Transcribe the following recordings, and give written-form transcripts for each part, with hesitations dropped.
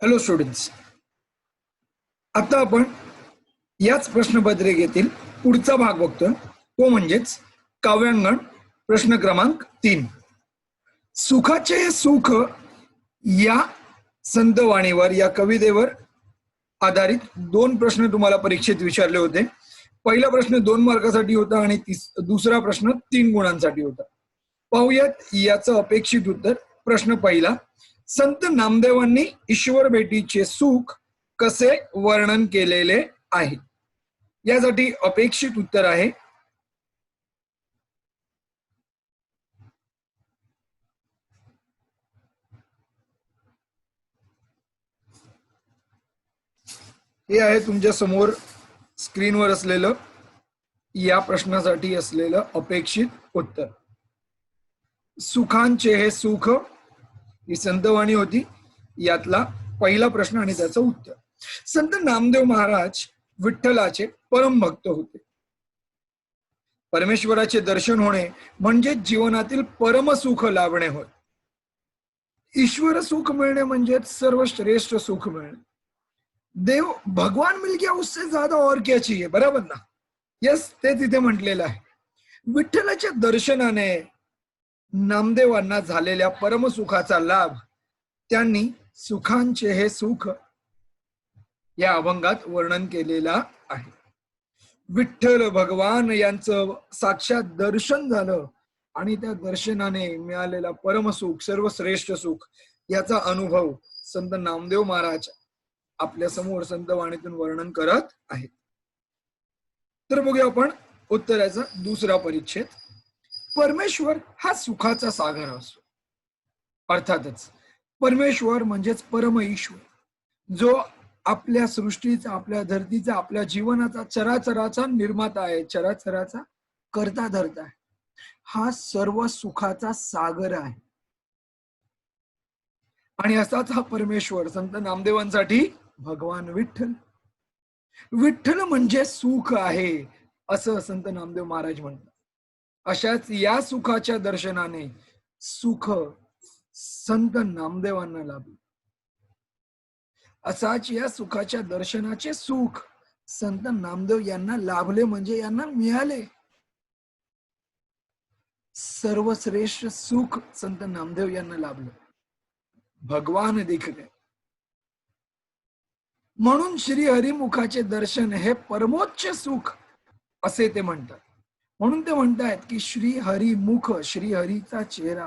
Hello students, आता आपण याच प्रश्नपत्रिकेतील पुढचा भाग बघतोय, तो म्हणजेच काव्यांगण प्रश्न क्रमांक 3. सुखाचे सुख या संतवाणीवर या कवितेवर आधारित 2 प्रश्न तुम्हाला परीक्षेत विचारले होते. पहिला प्रश्न 2 मार्कासाठी होता आणि दुसरा प्रश्न 3 गुणांसाठी होता. पाहूयात याचं अपेक्षित उत्तर. प्रश्न पहिला, संत नामदेवांनी ईश्वर भेटीचे सुख कसे वर्णन केलेले आहे? यासाठी अपेक्षित उत्तर आहे, हे आहे तुमच्या समोर स्क्रीनवर असलेलं या प्रश्नासाठी असलेलं अपेक्षित उत्तर. सुखांचे हे सुख ही संतवाणी होती, यातला पहिला प्रश्न आणि त्याचं उत्तर. संत नामदेव महाराज विठ्ठलाचे परम भक्त होते. परमेश्वराचे दर्शन होणे म्हणजे जीवनातील परम सुख लाभणे होय. ईश्वर सुख मिळणे म्हणजे सर्वश्रेष्ठ सुख मिळणे. देव भगवान मिल गया उससे ज्यादा और क्या चाहिए, बरोबर ना? यस, ते तिथे म्हटलेलं आहे. विठ्ठलाच्या दर्शनाने नामदेवांना झालेल्या परमसुखाचा लाभ त्यांनी सुखांचे हे सुख या अभंगात वर्णन केलेला आहे. विठ्ठल भगवान यांचं साक्षात दर्शन झालं आणि त्या दर्शनाने मिळालेला परमसुख, सर्वश्रेष्ठ सुख याचा अनुभव संत नामदेव महाराज आपल्या समोर संतवाणीतून वर्णन करत आहेत. तर बघूया आपण उत्तराचा दुसरा परिच्छेद. परमेश्वर हा सुखाचा सागर असतो. अर्थातच परमेश्वर म्हणजेच परम ईश्वर, जो आपल्या सृष्टीचा, आपल्या धरतीचा, आपल्या जीवनाचा, चराचराचा निर्माता आहे, चराचराचा करता धरता आहे. हा सर्व सुखाचा सागर आहे. आणि असाच हा परमेश्वर संत नामदेवांसाठी भगवान विठ्ठल. विठ्ठल म्हणजे सुख आहे असं संत नामदेव महाराज म्हणतात. अशाच या सुखाच्या दर्शनाने सुख संत नामदेवांना लाभले. असाच या सुखाच्या दर्शनाचे सुख संत नामदेव यांना लाभले म्हणजे यांना मिळाले. सर्वश्रेष्ठ सुख संत नामदेव यांना लाभले, भगवान दिखले. म्हणून श्री हरिमुखाचे दर्शन हे परमोच्च सुख असे ते म्हणतात. म्हणून ते म्हणतायत की श्री हरिमुख, श्री हरीचा चेहरा,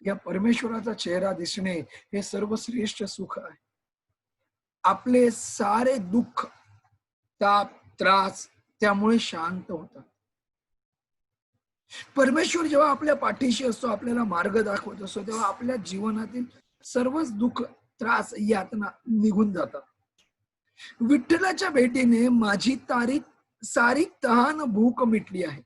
या परमेश्वराचा चेहरा दिसणे हे सर्वश्रेष्ठ सुख आहे. आपले सारे दुःख, ताप, त्रास त्यामुळे शांत होतात. परमेश्वर जेव्हा आपल्या पाठीशी असतो, आपल्याला मार्ग दाखवत असतो, तेव्हा आपल्या जीवनातील सर्वच दुःख, त्रास, यातना निघून जातात. विठ्ठलाच्या भेटीने माझी सारी तहान भूक मिटली आहे.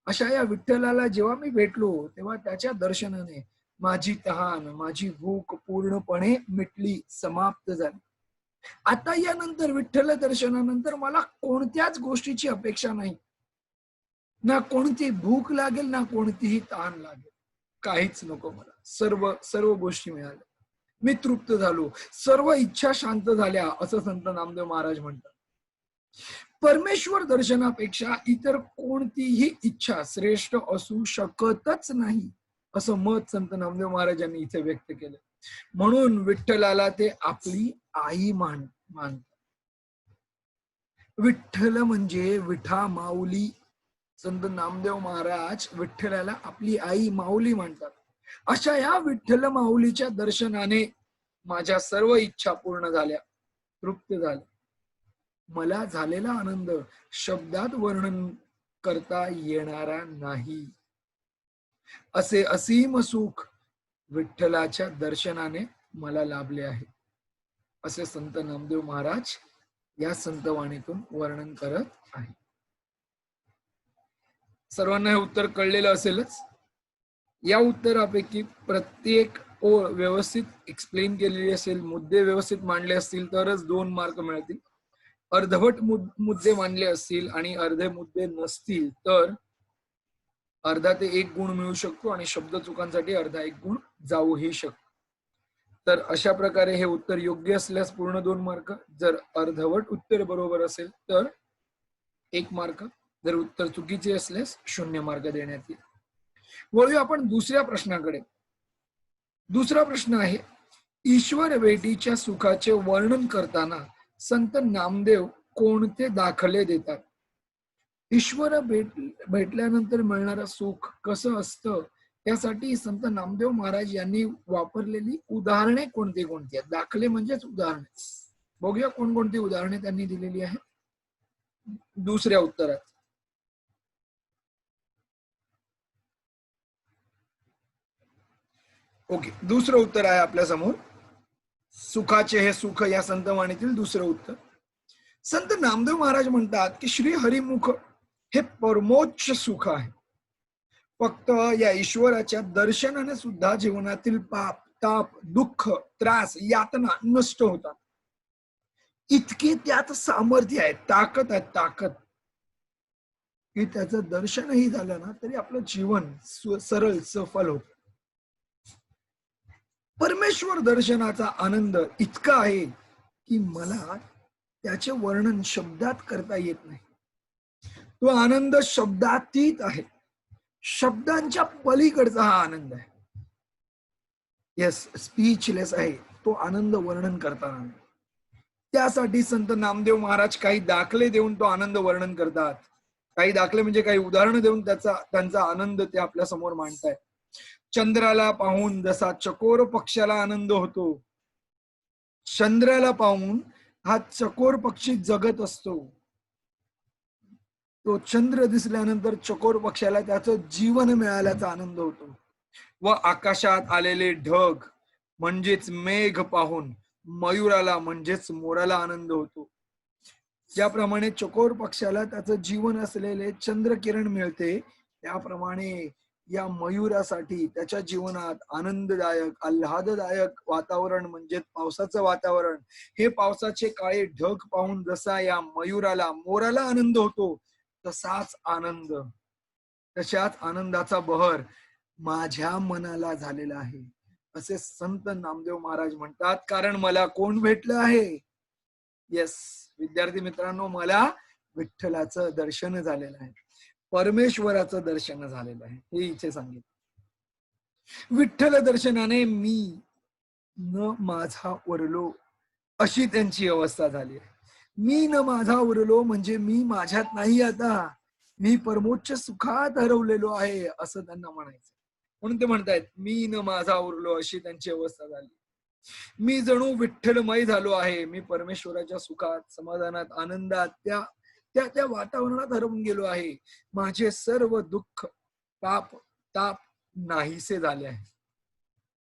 अशा या विठ्ठलाला जेव्हा मी भेटलो तेव्हा त्याच्या दर्शनाने माझी तहान, माझी भूक पूर्णपणे मिटली, समाप्त झाली. आता यानंतर विठ्ठल दर्शनानंतर मला कोणत्याच गोष्टीची अपेक्षा नाही. ना कोणती भूक लागेल, ना कोणतीही तहान लागेल, काहीच नको मला. सर्व गोष्टी मिळाल्या, मी तृप्त झालो, सर्व इच्छा शांत झाल्या असं संत नामदेव महाराज म्हणतात. परमेश्वर दर्शनापेक्षा इतर कोणतीही इच्छा श्रेष्ठ असू शकतच नाही असं मत संत नामदेव महाराजांनी इथे व्यक्त केलं. म्हणून विठ्ठलाला ते आपली आई मानतात. विठ्ठल म्हणजे विठा माऊली. संत नामदेव महाराज विठ्ठलाला आपली आई, माऊली म्हणतात. अशा या विठ्ठल माऊलीच्या दर्शनाने माझ्या सर्व इच्छा पूर्ण झाल्या, तृप्त झाल्या. मला झालेला आनंद शब्दात वर्णन करता येणारा नाही. असे असीम सुख विठ्ठलाच्या दर्शनाने मला लाभले आहे असे संत नामदेव महाराज या संतवाणीतून वर्णन करत आहे. सर्वांना हे उत्तर कळलेलं असेलच. या उत्तरापैकी प्रत्येक ओळ व्यवस्थित एक्सप्लेन केलेली असेल, मुद्दे व्यवस्थित मांडले असतील तरच 2 मार्क मिळतील. अर्धवट मुद्दे मांडले असतील आणि अर्धे मुद्दे नसतील तर अर्धा ते 1 गुण मिळू शकतो आणि शब्द चुकांसाठी अर्धा 1 गुण जाऊही शकतो. तर अशा प्रकारे हे उत्तर योग्य असल्यास पूर्ण 2 मार्क, जर अर्धवट उत्तर बरोबर असेल तर 1 मार्क, जर उत्तर चुकीचे असल्यास 0 मार्क देण्यात येईल. वळूया आपण दुसऱ्या प्रश्नाकडे. दुसरा प्रश्न आहे, ईश्वर भेटीच्या सुखाचे वर्णन करताना संत नामदेव कोणते दाखले देतात? ईश्वर भेटल्यानंतर मिळणारं सुख कसं असतं यासाठी संत नामदेव महाराज यांनी वापरलेली उदाहरणे कोणती कोणती आहेत? दाखले म्हणजेच उदाहरणे. बघूया कोणकोणती उदाहरणे त्यांनी दिलेली आहेत दुसऱ्या उत्तरात. ओके, दुसरं उत्तर आहे आपल्या समोर, सुखाचे हे सुख या संतवाणीतील दुसरं उत्तर. संत नामदेव महाराज म्हणतात की श्री हरिमुख हे परमोच्च सुख आहे. फक्त या ईश्वराच्या दर्शनाने सुद्धा जीवनातील पाप, ताप, दुःख, त्रास, यातना नष्ट होतात. इतके त्यात सामर्थ्य आहे, ताकद आहे, ताकद की त्याचं दर्शनही झालं ना तरी आपलं जीवन सरळ सफल होत. परमेश्वर दर्शनाचा आनंद इतका आहे की मला त्याचे वर्णन शब्दात करता येत नाही. तो आनंद शब्दातीत आहे, शब्दांच्या पलीकडचा हा आनंद आहे. येस, स्पीचलेस आहे तो आनंद वर्णन करताना. त्यासाठी संत नामदेव महाराज काही दाखले देऊन तो आनंद वर्णन करतात. काही दाखले म्हणजे काही उदाहरणं देऊन त्यांचा आनंद ते आपल्या समोर मांडतायत. चंद्राला पाहून जसा चकोर पक्षाला आनंद होतो, चंद्राला पाहून हा चकोर पक्षी जगत असतो. तो चंद्र दिसल्यानंतर चकोर पक्षाला त्याचं जीवन मिळाल्याचा आनंद होतो. व आकाशात आलेले ढग म्हणजेच मेघ पाहून मयुराला म्हणजेच मोराला आनंद होतो. ज्याप्रमाणे चकोर पक्षाला त्याचं जीवन असलेले चंद्रकिरण मिळते, त्याप्रमाणे या मयुरासाठी त्याच्या जीवनात आनंददायक, आल्हाददायक वातावरण म्हणजे पावसाचं वातावरण, हे पावसाचे काळे ढग पाहून जसा या मयुराला, मोराला आनंद होतो, तसाच आनंद, तशाच आनंदाचा बहर माझ्या मनाला झालेला आहे असे संत नामदेव महाराज म्हणतात. कारण मला कोण भेटलं आहे? येस विद्यार्थी मित्रांनो, मला विठ्ठलाचं दर्शन झालेलं आहे, परमेश्वराचं दर्शन झालेलं आहे, हे इथे सांगितलं. विठ्ठल दर्शनाने मी न माझा उरलो अशी त्यांची अवस्था झाली आहे. मी न माझा उरलो म्हणजे मी माझ्यात नाही, आता मी परमोच्च सुखात हरवलेलो आहे असं त्यांना म्हणायचं. म्हणून ते म्हणतायत मी न माझा उरलो अशी त्यांची अवस्था झाली. मी जणू विठ्ठलमय झालो आहे, मी परमेश्वराच्या सुखात, समाधानात, आनंदात, त्या त्या वातावरणात हरवून गेलो आहे. माझे सर्व दुःख, पाप, ताप नाहीसे झाले आहे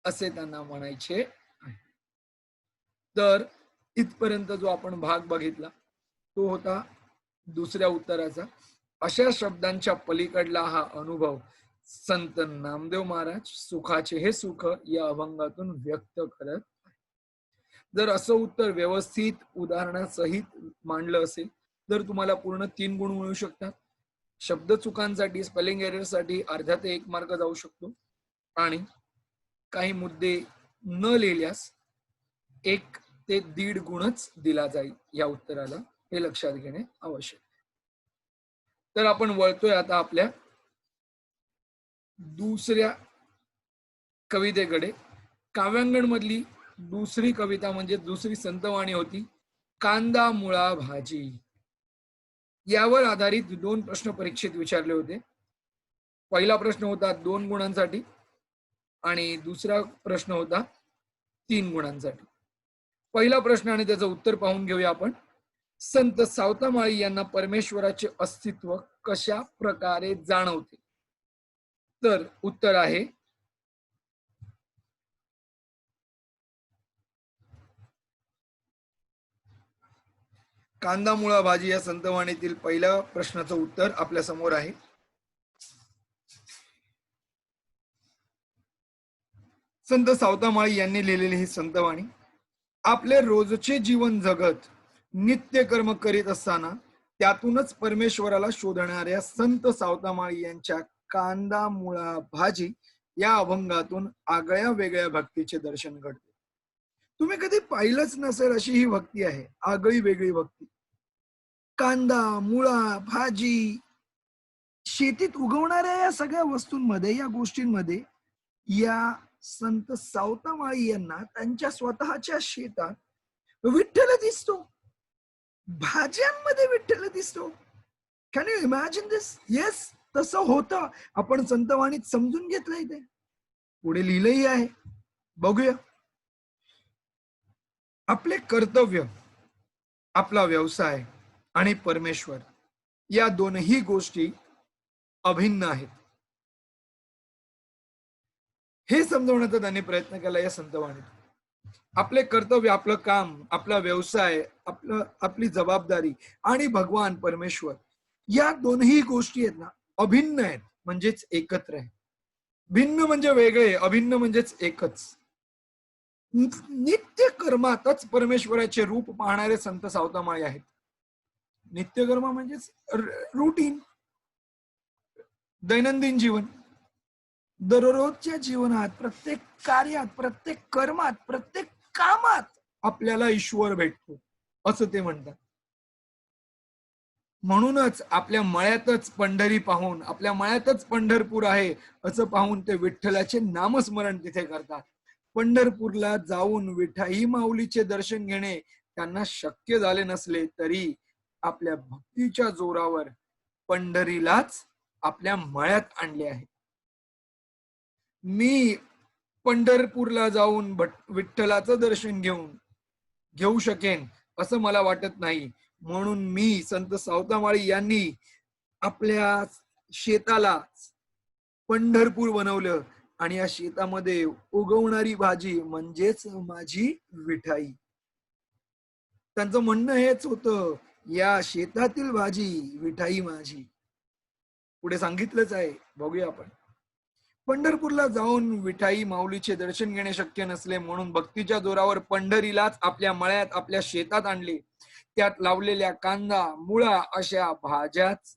असे त्यांना म्हणायचे आहे. तर इथपर्यंत जो आपण भाग बघितला तो होता दुसऱ्या उत्तराचा. अशा शब्दांच्या पलीकडला हा अनुभव संत नामदेव महाराज सुखाचे हे सुख या अभंगातून व्यक्त करत. जर असं उत्तर व्यवस्थित उदाहरणासहित मांडलं असेल तर तुम्हाला पूर्ण 3 गुण मिळू शकतात. शब्द चुकांसाठी, स्पेलिंग एररसाठी अर्धा ते 1 मार्क जाऊ शकतो आणि काही मुद्दे न लिहिल्यास 1 ते 1.5 गुणच दिला जाईल या उत्तराला, हे लक्षात घेणे आवश्यक. तर आपण वळतोय आता आपल्या दुसऱ्या कवितेकडे. काव्यांगण मधली दुसरी कविता म्हणजे दुसरी संतवाणी होती कांदा मुळा भाजी. यावर आधारित 2 प्रश्न परीक्षेत विचारले होते. पहिला प्रश्न होता 2 गुणांसाठी आणि दुसरा प्रश्न होता 3 गुणांसाठी. पहिला प्रश्न आणि त्याचं उत्तर पाहून घेऊया आपण. संत सावतामाळी यांना परमेश्वराचे अस्तित्व कशा प्रकारे जाणवते? तर उत्तर आहे कांदा मुळा भाजी या संतवाणीतील पहिल्या प्रश्नाचं उत्तर आपल्या समोर आहे. संत सावतामाळी यांनी लिहिलेली ही संतवाणी आपले रोजचे जीवन जगत नित्य कर्म करीत असताना त्यातूनच परमेश्वराला शोधणाऱ्या संत सावतामाळी यांच्या कांदा मुळा भाजी या अभंगातून आगळ्या वेगळ्या भक्तीचे दर्शन घडते. तुम्ही कधी पाहिलंच नसेल अशी ही भक्ती आहे, आगळी वेगळी भक्ती. कांदा, मुळा, भाजी, शेतीत उगवणाऱ्या या सगळ्या वस्तूंमध्ये, या गोष्टींमध्ये या संत सावतामाळी यांना त्यांच्या स्वतःच्या शेतात विठ्ठल दिसतो. भाज्यांमध्ये विठ्ठल दिसतो. Can you imagine this? Yes, तसं होतं. आपण संतवाणीत समजून घेतलंय ते. पुढे लिहिलंही आहे, बघूया. आपले कर्तव्य, आपला व्यवसाय आणि परमेश्वर या दोनही गोष्टी अभिन्न आहेत. हे समजवण्याचा त्यांनी प्रयत्न केला या संतवाणीत. आपले कर्तव्य, आपलं काम, आपला व्यवसाय, आपली जबाबदारी आणि भगवान परमेश्वर या दोनही गोष्टी आहेत ना, अभिन्न आहेत, म्हणजेच एकत्र आहे. भिन्न म्हणजे वेगळे, अभिन्न म्हणजेच एकच. नित्य कर्मातच परमेश्वराचे रूप पाहणारे संत सावतामाळी आहेत. नित्यकर्म म्हणजेच रुटीन, दैनंदिन जीवन. दररोजच्या जीवनात, प्रत्येक कार्यात, प्रत्येक कर्मात, प्रत्येक कामात आपल्याला ईश्वर भेटतो असं ते म्हणतात. म्हणूनच आपल्या मळ्यातच पंढरी पाहून, आपल्या मळ्यातच पंढरपूर आहे असं पाहून ते विठ्ठलाचे नामस्मरण तिथे करतात. पंढरपूरला जाऊन विठाई माऊलीचे दर्शन घेणे त्यांना शक्य झाले नसले तरी आपल्या भक्तीच्या जोरावर पंढरीलाच आपल्या मळ्यात आणले आहे. मी पंढरपूरला जाऊन विठ्ठलाचं दर्शन घेऊ शकेन असं मला वाटत नाही. म्हणून मी संत सावतामाळी यांनी आपल्या शेताला पंढरपूर बनवलं आणि या शेतामध्ये उगवणारी भाजी म्हणजेच माझी विठाई. त्यांचं म्हणणं हेच होतं, या शेतातील भाजी विठाई माझी. पुढे सांगितलंच आहे, बघूया आपण. पंढरपूरला जाऊन विठाई माऊलीचे दर्शन घेणे शक्य नसले म्हणून भक्तीच्या जोरावर पंढरीलाच आपल्या मळ्यात, आपल्या शेतात आणले. त्यात लावलेल्या कांदा, मुळा अशा भाज्याच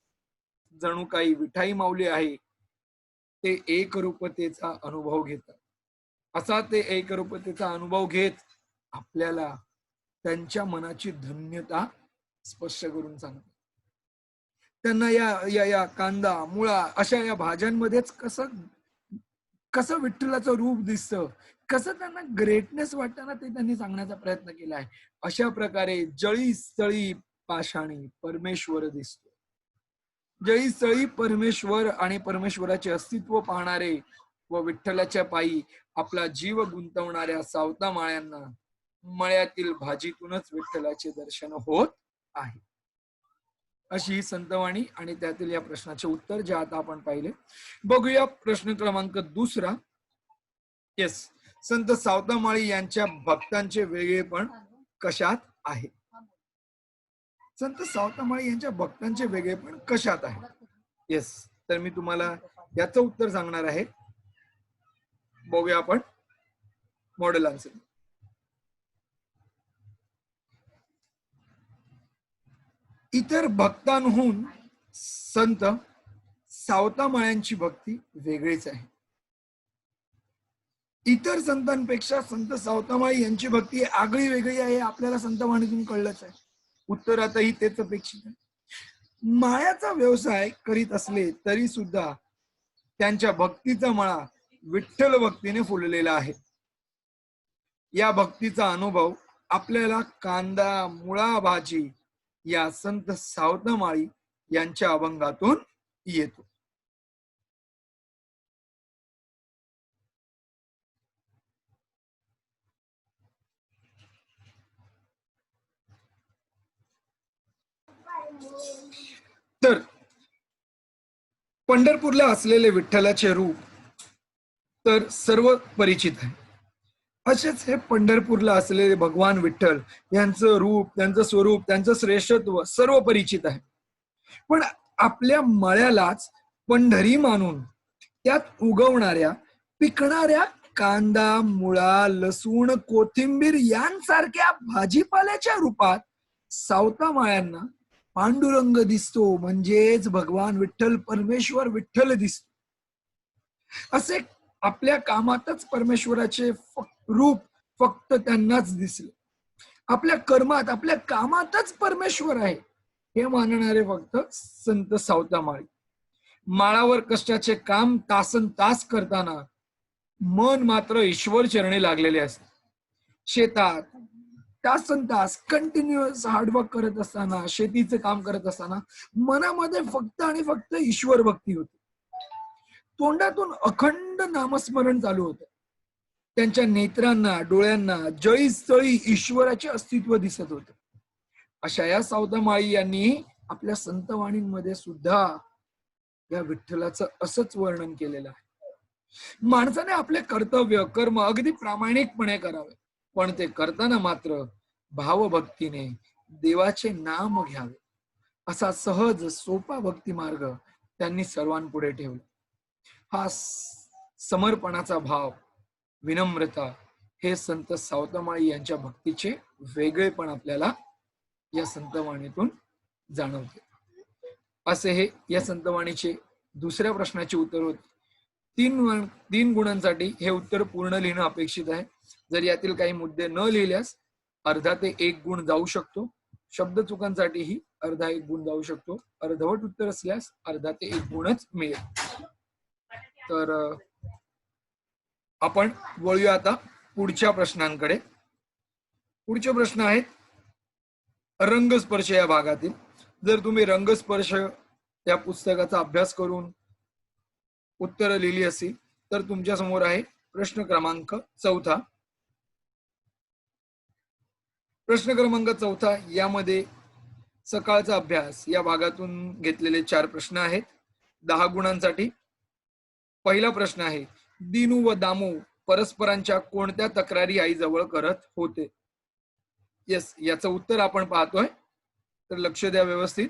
जणू काही विठाई माऊली आहे. ते एकरूपतेचा अनुभव घेतात. असा ते एकरूपतेचा अनुभव घेत आपल्याला त्यांच्या मनाची धन्यता स्पष्ट करून सांगतात. त्यांना या कांदा, मुळा अशा या भाज्यांमध्येच कसं विठ्ठलाचं रूप दिसतं, कसं त्यांना ग्रेटनेस वाटतं ते त्यांनी सांगण्याचा प्रयत्न केला आहे. अशा प्रकारे जळी स्थळी पाषाणी परमेश्वर दिसतो. जळी स्थळी परमेश्वर आणि परमेश्वराचे अस्तित्व पाहणारे व विठ्ठलाच्या पायी आपला जीव गुंतवणाऱ्या सावतामाळ्यांना मळ्यातील भाजीतूनच विठ्ठलाचे दर्शन होत आहे. अशी ही संतवाणी आणि त्यातील या प्रश्नाचे उत्तर जे आता आपण पाहिले. बघूया प्रश्न क्रमांक 2. येस, संत सावतामाळी यांच्या भक्तांचे वेगळेपण कशात आहे? संत सावतामाळी यांच्या भक्तांचे वेगळेपण कशात आहे? येस, तर मी तुम्हाला याचं उत्तर सांगणार आहे. बघूया आपण मॉडेल आन्सर. इतर भक्तांहून संत सावतामाळ्यांची भक्ती वेगळीच आहे. इतर संतांपेक्षा संत सावतामाळी यांची भक्ती आगळी वेगळी आहे, आपल्याला संतवाणीतून कळलंच आहे. उत्तरातही तेच अपेक्षित आहे. मायाचा व्यवसाय करीत असले तरी सुद्धा त्यांच्या भक्तीचा मळा विठ्ठल भक्तीने फुललेला आहे. या भक्तीचा अनुभव आपल्याला कांदा, मुळा, भाजी या संत सावतामाळी यांच्या अभंगातून येतो. तर पंढरपूरला असलेले विठ्ठलाचे रूप तर सर्व परिचित आहे. असेच हे पंढरपूरला असलेले भगवान विठ्ठल यांचं रूप, त्यांचं स्वरूप, त्यांचं श्रेष्ठत्व सर्व परिचित आहे. पण आपल्या मळ्यालाच पंढरी मानून त्यात उगवणाऱ्या, पिकणाऱ्या कांदा, मुळा, लसूण, कोथिंबीर यांसारख्या भाजीपाल्याच्या रूपात सावतामाळ्यांना पांडुरंग दिसतो, म्हणजेच भगवान विठ्ठल, परमेश्वर विठ्ठल दिसतो. असे आपल्या कामातच परमेश्वराचे रूप फक्त त्यांनाच दिसले. आपल्या कर्मात, आपल्या कामातच परमेश्वर आहे हे मानणारे फक्त संत सावता माळी. माळावर कष्टाचे काम तासन तास करताना मन मात्र ईश्वर चरणी लागलेले असते. शेतात तासन तास कंटिन्युअस हार्डवर्क करत असताना, शेतीचं काम करत असताना मनामध्ये फक्त आणि फक्त ईश्वर भक्ती होती. तोंडातून अखंड नामस्मरण चालू होतं. त्यांच्या नेत्रांना, डोळ्यांना जळी ईश्वराचे अस्तित्व दिसत होते. अशा या सावतामाळी यांनी आपल्या संतवाणींमध्ये सुद्धा या विठ्ठलाचं असंच वर्णन केलेलं आहे. माणसाने आपले कर्तव्य कर्म अगदी प्रामाणिकपणे करावे, पण ते करताना मात्र भावभक्तीने देवाचे नाम घ्यावे. असा सहज सोपा भक्ती मार्ग त्यांनी सर्वांपुढे ठेवला. हा समर्पणाचा भाव, विनम्रता हे संत सावतामाळी यांच्या भक्तीचे वेगळेपण आपल्याला या संतवाणीतून जाणवते. असे हे या संतवाणीचे दुसऱ्या प्रश्नाचे उत्तर होते. तीन गुणांसाठी हे उत्तर पूर्ण लिहिणं अपेक्षित आहे. जर यातील काही मुद्दे न लिहिल्यास अर्धा ते 1 गुण जाऊ शकतो. शब्द चुकांसाठीही अर्धा 1 गुण जाऊ शकतो. अर्धवट उत्तर असल्यास अर्धा ते 1 गुणच मिळेल. तर आपण वळूया आता पुढच्या प्रश्नांकडे. पुढचे प्रश्न आहेत रंगस्पर्श या भागातील. जर तुम्ही रंगस्पर्श या पुस्तकाचा अभ्यास करून उत्तर लिहिली असतील तर तुमच्या समोर आहे प्रश्न क्रमांक 4. प्रश्न क्रमांक 4 यामध्ये सकाळचा अभ्यास या भागातून घेतलेले 4 प्रश्न आहेत 10 गुणांसाठी. पहिला प्रश्न आहे, दिनू व दामू परस्परांच्या कोणत्या तक्रारी आईजवळ करत होते? येस, याचं उत्तर आपण पाहतोय, तर लक्ष द्या व्यवस्थित.